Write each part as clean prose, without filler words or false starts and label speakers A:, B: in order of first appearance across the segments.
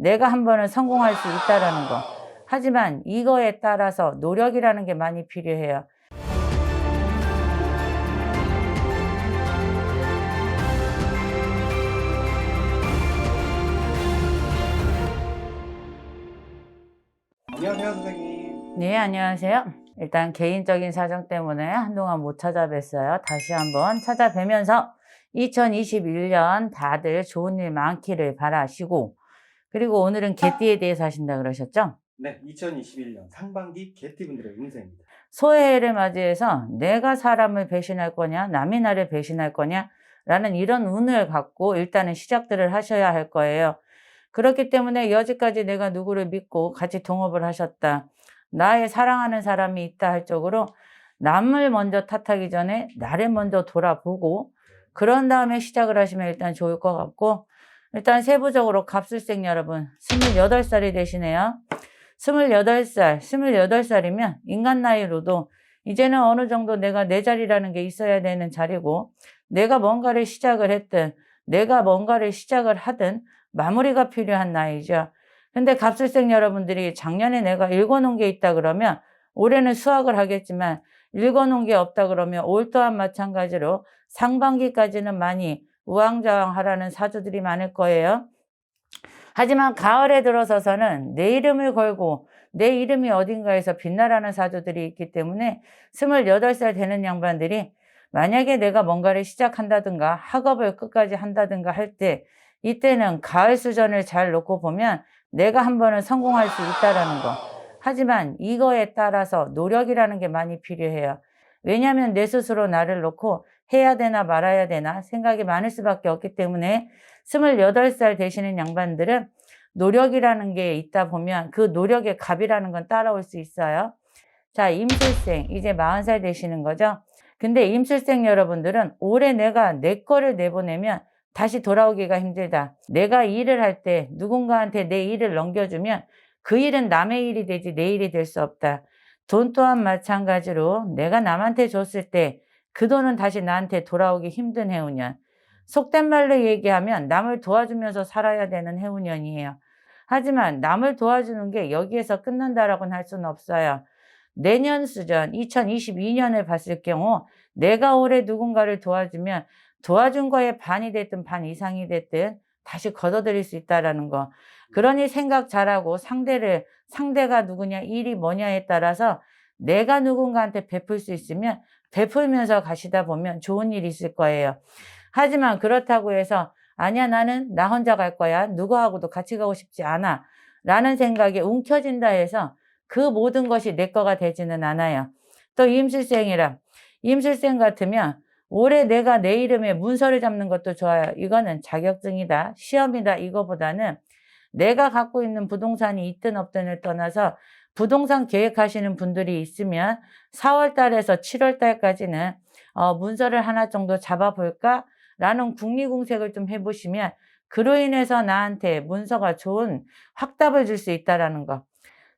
A: 내가 한 번은 성공할 수 있다라는 거. 하지만 이거에 따라서 노력이라는 게 많이 필요해요.
B: 안녕하세요, 선생님.
A: 네, 안녕하세요. 일단 개인적인 사정 때문에 한동안 못 찾아뵀어요. 다시 한번 찾아뵈면서 2021년 다들 좋은 일 많기를 바라시고, 그리고 오늘은 개띠에 대해서 하신다 그러셨죠?
B: 네, 2021년 상반기 개띠분들의 운세입니다.
A: 소해를 맞이해서 내가 사람을 배신할 거냐, 남이 나를 배신할 거냐, 라는 이런 운을 갖고 일단은 시작들을 하셔야 할 거예요. 그렇기 때문에 여지까지 내가 누구를 믿고 같이 동업을 하셨다. 나의 사랑하는 사람이 있다 할 적으로 남을 먼저 탓하기 전에 나를 먼저 돌아보고 그런 다음에 시작을 하시면 일단 좋을 것 같고, 일단 세부적으로 갑술생 여러분 28살이 되시네요. 28살이면 인간 나이로도 이제는 어느 정도 내가 내 자리라는 게 있어야 되는 자리고, 내가 뭔가를 시작을 했든 내가 뭔가를 시작을 하든 마무리가 필요한 나이죠. 근데 갑술생 여러분들이 작년에 내가 읽어놓은 게 있다 그러면 올해는 수학을 하겠지만, 읽어놓은 게 없다 그러면 올 또한 마찬가지로 상반기까지는 많이 우왕좌왕하라는 사주들이 많을 거예요. 하지만 가을에 들어서서는 내 이름을 걸고 내 이름이 어딘가에서 빛나라는 사주들이 있기 때문에 28살 되는 양반들이 만약에 내가 뭔가를 시작한다든가 학업을 끝까지 한다든가 할 때, 이때는 가을 수전을 잘 놓고 보면 내가 한 번은 성공할 수 있다라는 거. 하지만 이거에 따라서 노력이라는 게 많이 필요해요. 왜냐하면 내 스스로 나를 놓고 해야 되나 말아야 되나 생각이 많을 수밖에 없기 때문에 28살 되시는 양반들은 노력이라는 게 있다 보면 그 노력의 값이라는 건 따라올 수 있어요. 자, 임술생 이제 40살 되시는 거죠. 근데 임술생 여러분들은 올해 내가 내 거를 내보내면 다시 돌아오기가 힘들다. 내가 일을 할 때 누군가한테 내 일을 넘겨주면 그 일은 남의 일이 되지 내 일이 될 수 없다. 돈 또한 마찬가지로 내가 남한테 줬을 때 그 돈은 다시 나한테 돌아오기 힘든 해운년. 속된 말로 얘기하면 남을 도와주면서 살아야 되는 해운년이에요. 하지만 남을 도와주는 게 여기에서 끝난다라고는 할 수는 없어요. 내년 수전 2022년을 봤을 경우 내가 올해 누군가를 도와주면 도와준 거에 반이 됐든 반 이상이 됐든 다시 걷어들일 수 있다는 거. 그러니 생각 잘하고 상대가 누구냐, 일이 뭐냐에 따라서 내가 누군가한테 베풀 수 있으면 베풀면서 가시다 보면 좋은 일이 있을 거예요. 하지만 그렇다고 해서 아니야, 나는 나 혼자 갈 거야, 누구하고도 같이 가고 싶지 않아 라는 생각에 움켜진다 해서 그 모든 것이 내 거가 되지는 않아요. 또 임술생 같으면 올해 내가 내 이름에 문서를 잡는 것도 좋아요. 이거는 자격증이다, 시험이다, 이거보다는 내가 갖고 있는 부동산이 있든 없든을 떠나서 부동산 계획하시는 분들이 있으면 4월 달에서 7월 달까지는 문서를 하나 정도 잡아볼까? 라는 궁리궁색을 좀 해보시면 그로 인해서 나한테 문서가 좋은 확답을 줄 수 있다는 거.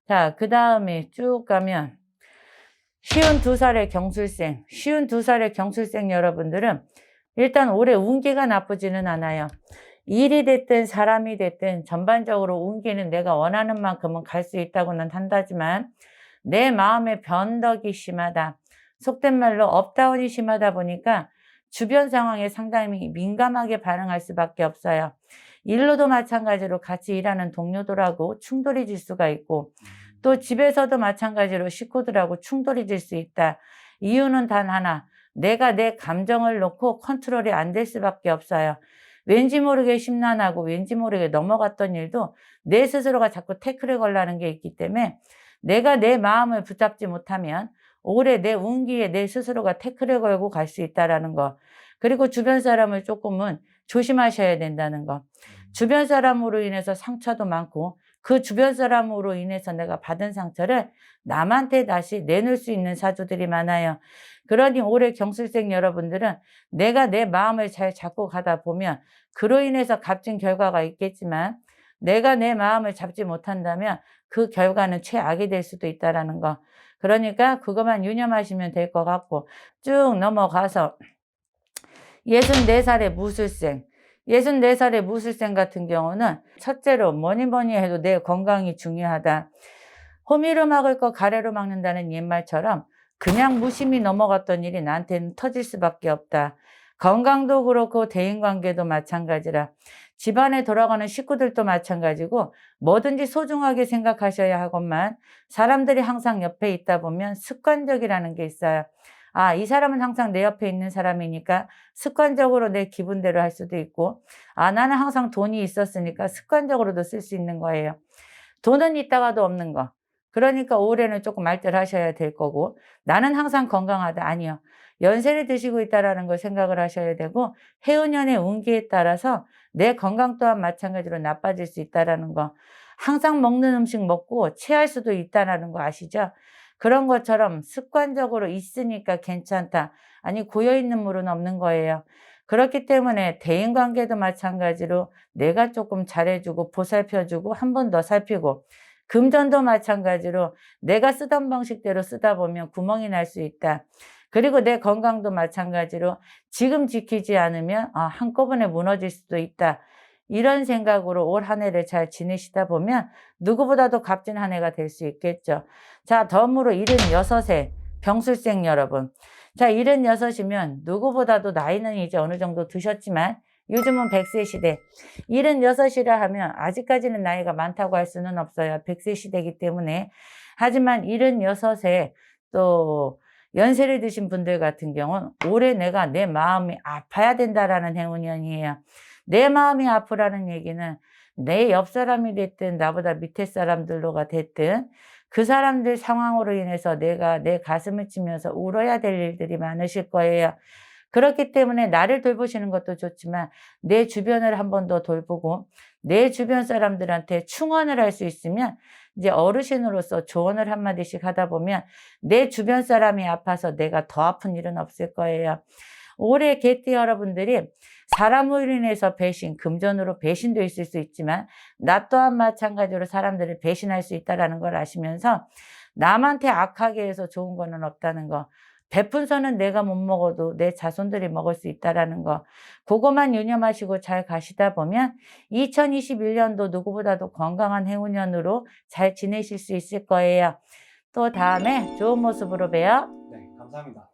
A: 자, 그 다음에 쭉 가면 52살의 경술생 여러분들은 일단 올해 운기가 나쁘지는 않아요. 일이 됐든 사람이 됐든 전반적으로 운기는 내가 원하는 만큼은 갈 수 있다고는 한다지만 내 마음의 변덕이 심하다. 속된 말로 업다운이 심하다 보니까 주변 상황에 상당히 민감하게 반응할 수밖에 없어요. 일로도 마찬가지로 같이 일하는 동료들하고 충돌이 질 수가 있고, 또 집에서도 마찬가지로 식구들하고 충돌이 질 수 있다. 이유는 단 하나, 내가 내 감정을 놓고 컨트롤이 안 될 수밖에 없어요. 왠지 모르게 심란하고 왠지 모르게 넘어갔던 일도 내 스스로가 자꾸 태클을 걸라는 게 있기 때문에 내가 내 마음을 붙잡지 못하면 올해 내 운기에 내 스스로가 태클을 걸고 갈 수 있다는 거. 그리고 주변 사람을 조금은 조심하셔야 된다는 거. 주변 사람으로 인해서 상처도 많고 그 주변 사람으로 인해서 내가 받은 상처를 남한테 다시 내놓을 수 있는 사주들이 많아요. 그러니 올해 경술생 여러분들은 내가 내 마음을 잘 잡고 가다 보면 그로 인해서 값진 결과가 있겠지만, 내가 내 마음을 잡지 못한다면 그 결과는 최악이 될 수도 있다는 거. 그러니까 그것만 유념하시면 될 것 같고, 쭉 넘어가서 64살의 무술생. 64살의 무술생 같은 경우는 첫째로 뭐니 뭐니 해도 내 건강이 중요하다. 호미로 막을 거 가래로 막는다는 옛말처럼 그냥 무심히 넘어갔던 일이 나한테는 터질 수밖에 없다. 건강도 그렇고 대인관계도 마찬가지라. 집안에 돌아가는 식구들도 마찬가지고 뭐든지 소중하게 생각하셔야 하건만 사람들이 항상 옆에 있다 보면 습관적이라는 게 있어요. 아, 이 사람은 항상 내 옆에 있는 사람이니까 습관적으로 내 기분대로 할 수도 있고, 아, 나는 항상 돈이 있었으니까 습관적으로도 쓸 수 있는 거예요. 돈은 있다가도 없는 거. 그러니까 올해는 조금 알뜰하셔야 될 거고, 나는 항상 건강하다. 아니요. 연세를 드시고 있다라는 걸 생각을 하셔야 되고, 해운년의 운기에 따라서 내 건강 또한 마찬가지로 나빠질 수 있다라는 거. 항상 먹는 음식 먹고 체할 수도 있다라는 거 아시죠? 그런 것처럼 습관적으로 있으니까 괜찮다. 아니, 고여있는 물은 없는 거예요. 그렇기 때문에 대인관계도 마찬가지로 내가 조금 잘해주고 보살펴주고 한 번 더 살피고, 금전도 마찬가지로 내가 쓰던 방식대로 쓰다 보면 구멍이 날 수 있다. 그리고 내 건강도 마찬가지로 지금 지키지 않으면 한꺼번에 무너질 수도 있다. 이런 생각으로 올 한 해를 잘 지내시다 보면 누구보다도 값진 한 해가 될 수 있겠죠. 자, 덤으로 76세 병술생 여러분. 자, 76이면 누구보다도 나이는 이제 어느 정도 드셨지만 요즘은 100세 시대. 76이라 하면 아직까지는 나이가 많다고 할 수는 없어요. 100세 시대이기 때문에. 하지만 76세 또 연세를 드신 분들 같은 경우는 올해 내가 내 마음이 아파야 된다라는 행운년이에요. 내 마음이 아프라는 얘기는 내 옆 사람이 됐든 나보다 밑에 사람들로가 됐든 그 사람들 상황으로 인해서 내가 내 가슴을 치면서 울어야 될 일들이 많으실 거예요. 그렇기 때문에 나를 돌보시는 것도 좋지만 내 주변을 한 번 더 돌보고 내 주변 사람들한테 충원을 할 수 있으면 이제 어르신으로서 조언을 한마디씩 하다 보면 내 주변 사람이 아파서 내가 더 아픈 일은 없을 거예요. 올해 개띠 여러분들이 사람으로 인해서 배신, 금전으로 배신도 있을 수 있지만 나 또한 마찬가지로 사람들을 배신할 수 있다는 걸 아시면서 남한테 악하게 해서 좋은 거는 없다는 거. 베푼 선은 내가 못 먹어도 내 자손들이 먹을 수 있다는 거. 그것만 유념하시고 잘 가시다 보면 2021년도 누구보다도 건강한 행운년으로 잘 지내실 수 있을 거예요. 또 다음에 좋은 모습으로 봬요.
B: 네, 감사합니다.